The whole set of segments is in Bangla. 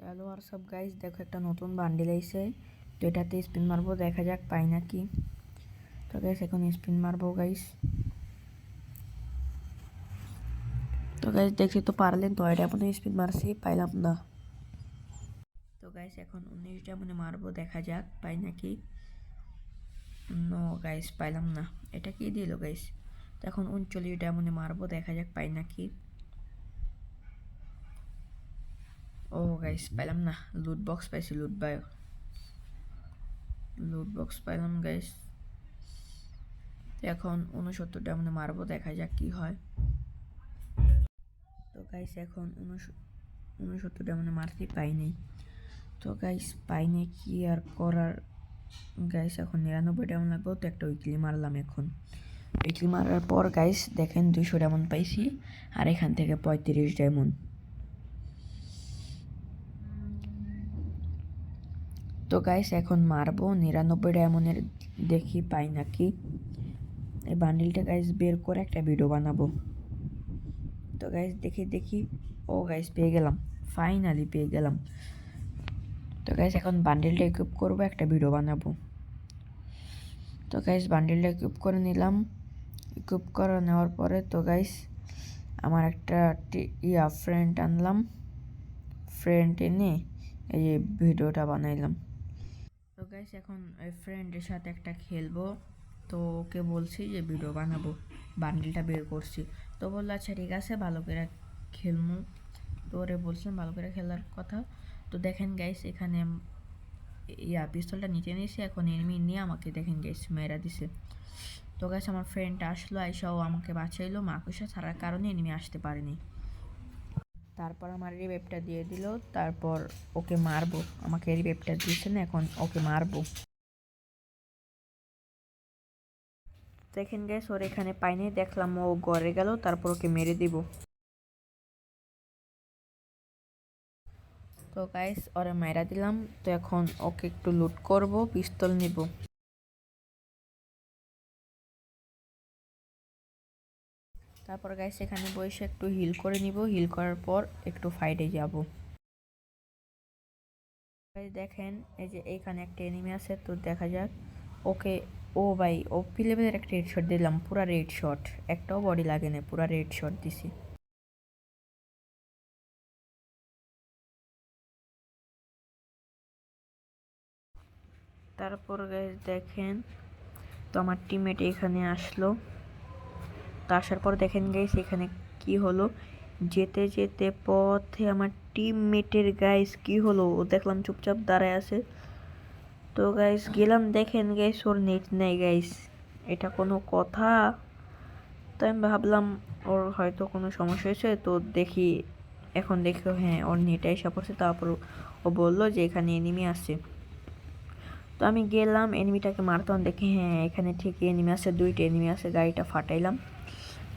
হ্যালো আর সব গাইস, দেখো একটা নতুন বান্ডিল আইছে। তো এটাতে স্পিন মারবো, দেখা যাক পাই নাকি। তো গাইস এখন স্পিন মারবো গাইস। তো গাইস দেখছি তো পারলেন তো, এটা মনে স্পিন মারছি, পাইলাম না। তো গাইস এখন 19টা মনে মারবো, দেখা যাক পাই নাকি। নো গাইস, পাইলাম না। এটা কি দিল গাইস? তো এখন 39টা মনে মারবো, দেখা যাক পাই নাকি। ও গাইস পাইলাম না, লুট বক্স পাইছি, লুট বক্স পাইলাম গাইস। এখন 69টা মনে মারবো, দেখা যাক কি হয়। তো গাইস এখন 69টা মনে মারতে পাইনি। তো গাইস পাইনি, কি আর করার গাইস। এখন 99 ডায়মন্ড লাগবে, তো একটা উইকলি মারলাম। এখন উইকলি মারার পর গাইস দেখেন 200 ডায়মন্ড পাইছি, আর এখান থেকে 35 ডায়মন্ড। তো গাইস এখন মারবো 99 ডায়মন্ডের, দেখি পাই নাকি। এই বান্ডিলটা গাইস বের করে একটা ভিডিও বানাবো। তো গাইস দেখি ও গাইস পেয়ে গেলাম, ফাইনালি পেয়ে গেলাম। তো গাইস এখন বান্ডিলটা ইকুইপ করবো, একটা ভিডিও বানাবো। তো গাইস বান্ডিলটা ইকুইপ করে নিলাম। ইকুইপ করে নেওয়ার পরে তো গাইস আমার একটা ফ্রেন্ড আনলাম। ফ্রেন্ড এনে এই যে ভিডিওটা বানাইলাম। তো গাইস এখন ওই ফ্রেন্ডের সাথে একটা খেলবো। তো ওকে বলছি যে ভিডিও বানাবো, বান্ডিলটা বের করছি। তো বললো আচ্ছা ঠিক আছে, ভালো করে খেলবো। তো ওরে বলছিলাম ভালো করে খেলার কথা। তো দেখেন গাইস এখানে পিস্তলটা নিচে নিয়েছে, এখন এনিমি নিয়ে আমাকে দেখেন গাইস মেরা দিছে। তো গাইস আমার ফ্রেন্ড আসলো, আইসাও আমাকে বাঁচাইলো, মাকুসা ছাড়ার কারণে এনিমি আসতে পারেনি। তারপর আমার রিভাইভটা দিয়ে দিল, তারপর ওকে মারবো। আমাকে রিভাইভটা দিয়েছে না, এখন ওকে মারবো। দেখেন গাইস ওর এখানে পাইনি, দেখলাম ও গড়ে গেল, তারপর ওকে মেরে দিব। তো গাইস ওরে মাইরা দিলাম। তো এখন ওকে একটু লুট করব, পিস্তল নিব। তারপর গাইস এখানে বসে একটু হিল করে নিব, হিল করার পর একটু ফাইটে যাব। দেখেন এই যে এইখানে একটা এনিমি আছে, তো দেখা যাক। ওকে, ও ভাই ওপি লেভেলের একটা রেড শট দিলাম, পুরা রেড শট, একটাও বডি লাগে না, পুরা রেড শট দিছি। তারপর গাইস দেখেন তো আমার টিমমেট এখানে আসলো। তো আসার পর দেখেন গাইস এখানে কি হলো, যেতে যেতে পথে আমার টিমমেটের গাইস কি হলো, ও দেখলাম চুপচাপ দাঁড়ায় আছে। তো গাইস গেলাম, দেখেন গাইস ওর নেট নেই গাইস, এটা কোনো কথা? তো আমি ভাবলাম ওর হয়তো কোনো সমস্যা হয়েছে, তো দেখি, এখন দেখি হ্যাঁ ওর নেটে এসে পড়ছে। তারপর ও বললো যে এখানে এনিমি আছে। তো আমি গেলাম এনিমিটাকে মারতাম, দেখি হ্যাঁ এখানে ঠিক এনিমি আছে, 2টা এনিমি আছে। গাড়িটা ফাটাইলাম,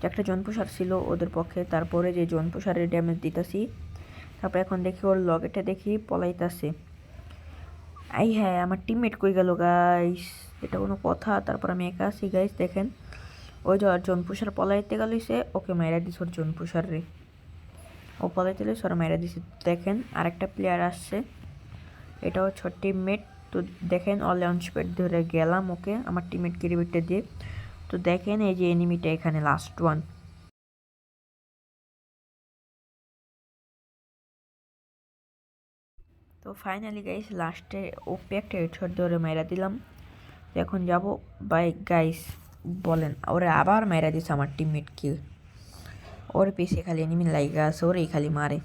একটা জনপ্রসার ছিল ওদের পক্ষে। তারপরে যে জনপ্রসারের ড্যামেজ দিতেছি, তারপর এখন দেখি ওর লগেটা দেখি পলাইতেছে। হ্যাঁ আমার টিমমেট কই গেল গাইস, এটা কোনো কথা? তারপর আমি একা আছি গাইস, দেখেন ওই যে জনপ্রসার পলাইতে গেলছে, ওকে মাইরা দিস ওর জনপ্রসার রে, ও পলাইতে গেলে ওরা মাইরা দিছে। দেখেন আরেকটা প্লেয়ার আসছে, এটা হচ্ছে টিমমেট। তো দেখেন অল লঞ্চ প্যাড ধরে গেলাম ওকে, আমার টিমমেটকে রিভিটটা দিয়ে। তো দেখেন এই যে এনিমিটা এখানে লাস্ট ওয়ান। তো ফাইনালি গাইস লাস্টে ওপে একটা হেডশট ধরে মেরা দিলাম। এখন যাব বাই গাইস, বলেন ওরে আবার মেরা দিছে আমার টিমমেটকে, ওর পিছে খালি এনিমি লাইগা আছে, ওরেই খালি মারে।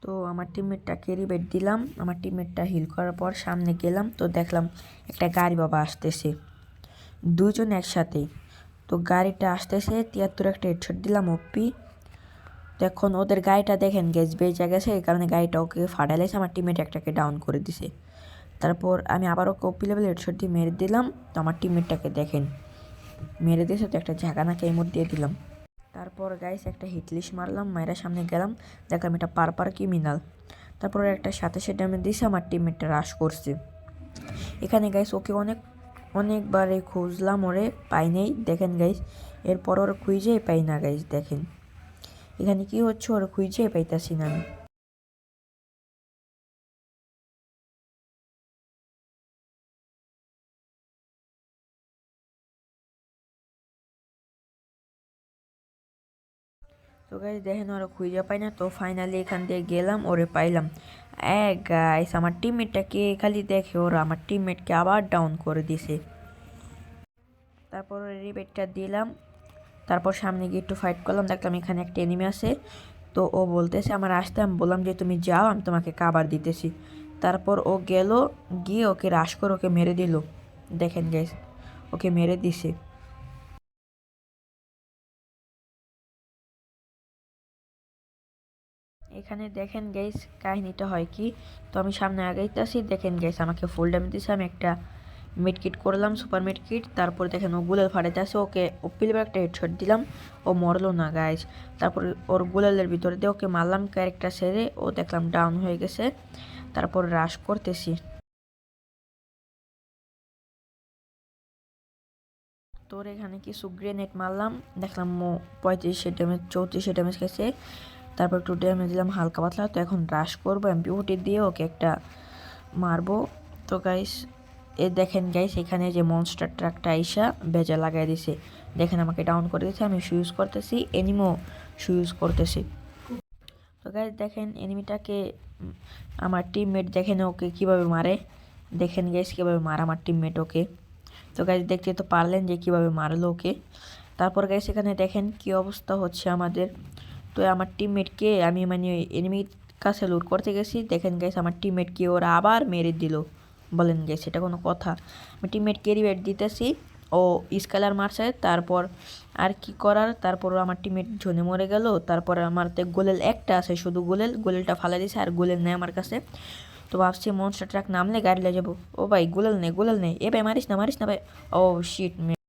তো আমার টিমমেটটাকে রিবেট দিলাম, আমার টিমমেটটা হিল করার পর সামনে গেলাম। তো দেখলাম একটা গাড়ি বাবা আসতেছে, দুজন একসাথে। তো গাড়িটা আসতেছে, 73 একটা হেডশট দিলাম ওপি। তো এখন ওদের গাড়িটা দেখেন গ্যাস বেজে গেছে, এই কারণে গাড়িটা ওকে ফাটাইলেছে, আমার টিমমেট একটাকে ডাউন করে দিছে। তারপর আমি আবার ওকে ওপি লেভেল হেডশট দিয়ে মেরে দিলাম। তো আমার টিমমেটটাকে দেখেন মেরে দিয়েছে, তো একটা ঝাঁকানাকে এমোট দিয়ে দিলাম। তারপর গাইস একটা হিটলিশ মারলাম, মায়েরা সামনে গেলাম, দেখলাম এটা পারপার ক্রিমিনাল। তারপরে একটা সাথে ড্যামেজ দিয়েছে, আমার টিমমেটটা রাশ করছে। এখানে গাইস ওকে অনেক অনেকবারে খুঁজলাম ওরে, পাই নাই। দেখেন গাইস, এরপর ওর খুঁজেই পাই না গাইস। দেখেন এখানে কি হচ্ছে, ওর খুঁজেই পাইতাছি না আমি। তো গাইস দেখেন ওরা খুঁজে পাই না, তো ফাইনালি এখান দিয়ে গেলাম, ওরে পাইলাম। গাইস আমার টিমমেটটাকে খালি দেখে ওরা আমার টিমমেটকে আবার ডাউন করে দিছে। তারপর রিবেটটা দিলাম, তারপর সামনে গিয়ে একটু ফাইট করলাম, দেখলাম এখানে একটা এনিমি আছে। তো ও বলতেছে আমার আসতে, আমি বললাম যে তুমি যাও, আমি তোমাকে কাবার দিতেছি। তারপর ও গেল, গিয়ে ওকে রাশ করে ওকে মেরে দিল। দেখেন গাইস, ওকে মেরে দিছে। এখানে দেখেন গাইস কাহিনীটা হয় কি, তো আমি সামনে আগাইতেছি, দেখেন গাইস আমাকে ফুল ড্যামেজ দিছে। আমি একটা মিডকিট করলাম, সুপার মিডকিট। তারপর দেখেন ও গুলাল ফাটাইতেছে, ওকে ও পিলবার একটা হেডশট দিলাম, ও মরলো না গাইস। তারপর ওর গুলালের ভিতরে দিয়ে ওকে মারলাম, ক্যারেক্টার সেরে ও দেখলাম ডাউন হয়ে গেছে। তারপর রাশ করতেছি। তোর এখানে কিছু গ্রেনেড মারলাম, দেখলাম 35 ড্যামেজ 34 ড্যামেজ খেয়েছে। তারপর একটু ড্যামেজ দিলাম হালকা পাতলা। তো এখন রাশ করবো, এমপি40 দিয়ে ওকে একটা মারবো। তো গাইস এ দেখেন গাইস, এখানে যে মনস্টার ট্রাকটা আইসা বেজা লাগাই দিছে। দেখেন আমাকে ডাউন করে দিয়েছে, আমি সুইজ করতেছি, এনিমো সুইজ করতেছি। তো গাইস দেখেন এনিমিটাকে আমার টিমমেট দেখেন ওকে কিভাবে মারে। দেখেন গাইস কীভাবে মারে আমার টিমমেট ওকে। তো গাইস দেখতে তো পারলেন যে কীভাবে মারলো ওকে। তারপর গাইস এখানে দেখেন কি অবস্থা হচ্ছে আমাদের। তো আমার টিমমেটকে আমি মানে এনিমির কাছে লুট করতে গেছি, দেখেন গাইস আমার টিমমেটকে ওরা আবার মেরে দিল। বলেন গাইস এটা কোনো কথা? আমি টিমমেটকে রিভাইভ দিতেছি, ও স্কেলার মারছে। তারপর আর কি করার, তারপর আমার টিমমেট ঝনে মরে গেল। তারপর আমার তো গোলেল একটা আছে, শুধু গোলেলটা ফালা দিছে, আর গোলেল নেই আমার কাছে। তো ভাবছি মনস্টার ট্রাক নামলে গাড়ি লে যাবো। ও ভাই গোলেল নেই, এ ভাই মারিস না ভাই। ও শিট ম্যান।